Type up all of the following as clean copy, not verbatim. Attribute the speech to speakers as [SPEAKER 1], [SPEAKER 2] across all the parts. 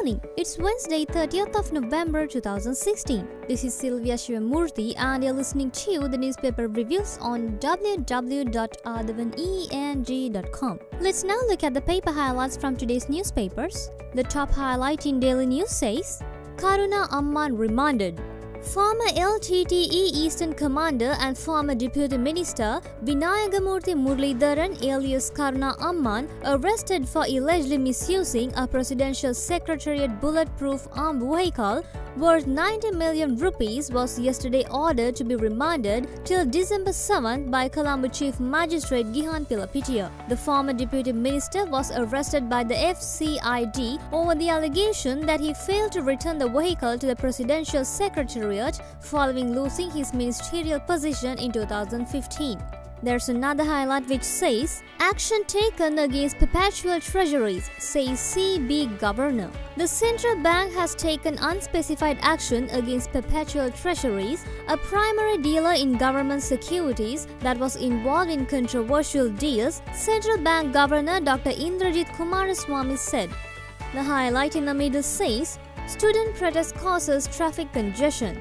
[SPEAKER 1] morning. It's Wednesday, 30th of November 2016. This is Sylvia Shivamurthy and you're listening to the newspaper reviews on www.athavan.com. Let's now look at the paper highlights from today's newspapers. The top highlight in Daily News says, Karuna Amman remanded. Former LTTE Eastern Commander and former Deputy Minister Vinayagamurthy Muralidharan alias Karuna Amman, arrested for allegedly misusing a presidential secretariat bulletproof armed vehicle worth 90 million rupees, was yesterday ordered to be remanded till December 7th by Colombo Chief Magistrate Gihan Pilapitiya. The former Deputy Minister was arrested by the FCID over the allegation that he failed to return the vehicle to the Presidential Secretariat following losing his ministerial position in 2015. There's another highlight which says, action taken against perpetual treasuries, says CB Governor. The central bank has taken unspecified action against perpetual treasuries, a primary dealer in government securities that was involved in controversial deals, Central Bank Governor Dr. Indrajit Kumaraswamy said. The highlight in the middle says, student protest causes traffic congestion.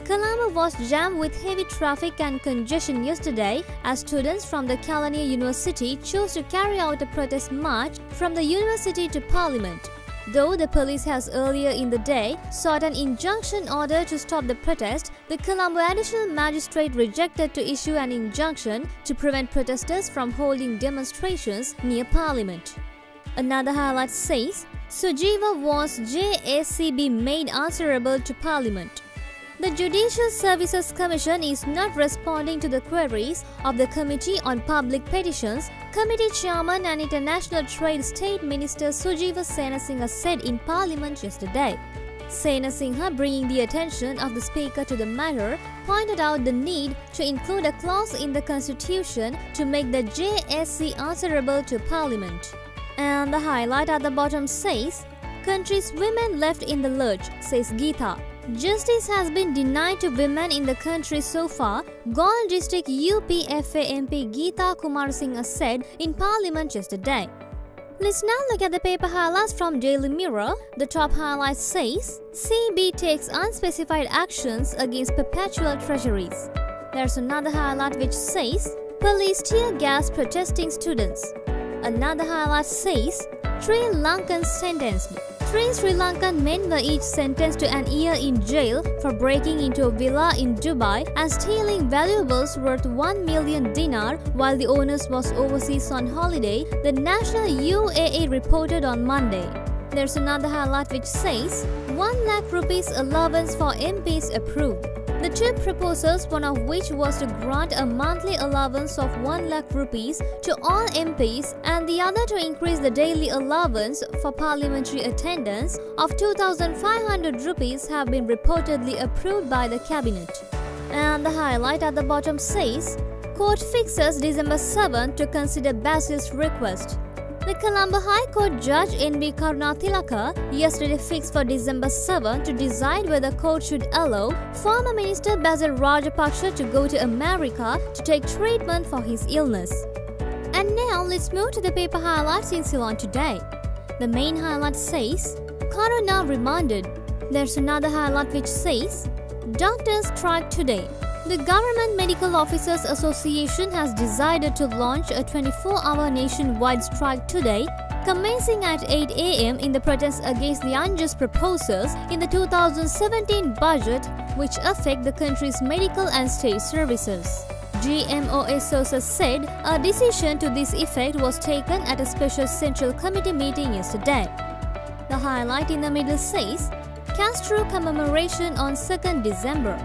[SPEAKER 1] Colombo was jammed with heavy traffic and congestion yesterday as students from the Kelaniya University chose to carry out a protest march from the university to Parliament. Though the police has earlier in the day sought an injunction order to stop the protest, the Colombo Additional Magistrate rejected to issue an injunction to prevent protesters from holding demonstrations near Parliament. Another highlight says, Sujiva wants JSC made answerable to Parliament. The Judicial Services Commission is not responding to the queries of the Committee on Public Petitions, Committee Chairman and International Trade State Minister Sujiva Senasinghe said in Parliament yesterday. Senasinghe, bringing the attention of the Speaker to the matter, pointed out the need to include a clause in the Constitution to make the JSC answerable to Parliament. And the highlight at the bottom says, country's women left in the lurch, says Geeta. Justice has been denied to women in the country so far, Galle District UPFA MP Geeta Kumarasinghe said in Parliament yesterday. Let's now look at the paper highlights from Daily Mirror. The top highlight says, CB takes unspecified actions against perpetual treasuries. There's another highlight which says, police tear gas protesting students. Another highlight says, Sri Lankan sentenced. 3 Sri Lankan men were each sentenced to an year in jail for breaking into a villa in Dubai and stealing valuables worth 1 million dinar while the owners was overseas on holiday, the national UAE reported on Monday. There's another highlight which says, 1 lakh rupees allowance for MPs approved. The two proposals, one of which was to grant a monthly allowance of 1 lakh rupees to all MPs and the other to increase the daily allowance for parliamentary attendance of 2,500 rupees, have been reportedly approved by the cabinet. And the highlight at the bottom says, court fixes December 7th to consider Basil's request. The Colombo High Court Judge N.B. Karunathilaka yesterday fixed for December 7 to decide whether court should allow former Minister Basil Rajapaksa to go to America to take treatment for his illness. And now let's move to the paper highlights in Ceylon today. The main highlight says, Karuna remanded. There's another highlight which says, doctors strike today. The Government Medical Officers Association has decided to launch a 24-hour nationwide strike today, commencing at 8 a.m. in the protest against the unjust proposals in the 2017 budget which affect the country's medical and state services. GMOS sources said a decision to this effect was taken at a special Central Committee meeting yesterday. The highlight in the middle says, Castro commemoration on 2nd December.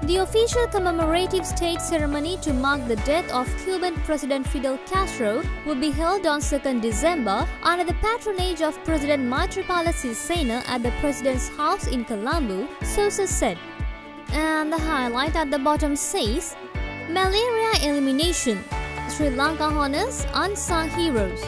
[SPEAKER 1] The official commemorative state ceremony to mark the death of Cuban President Fidel Castro will be held on 2nd December under the patronage of President Maithripala Sirisena at the President's house in Colombo, sources said. And the highlight at the bottom says, Malaria elimination. Sri Lanka honors unsung heroes.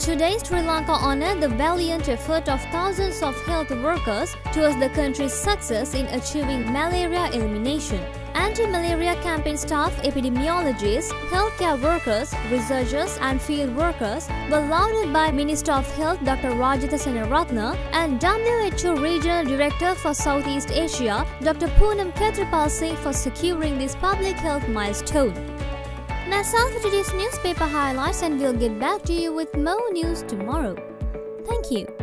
[SPEAKER 1] Today, Sri Lanka honored the valiant effort of thousands of health workers towards the country's success in achieving malaria elimination. Anti-malaria campaign staff, epidemiologists, healthcare workers, researchers and field workers were lauded by Minister of Health Dr. Rajitha Senaratne and WHO Regional Director for Southeast Asia Dr. Poonam Khetrapal Singh for securing this public health milestone. That's all for today's newspaper highlights, and we'll get back to you with more news tomorrow. Thank you.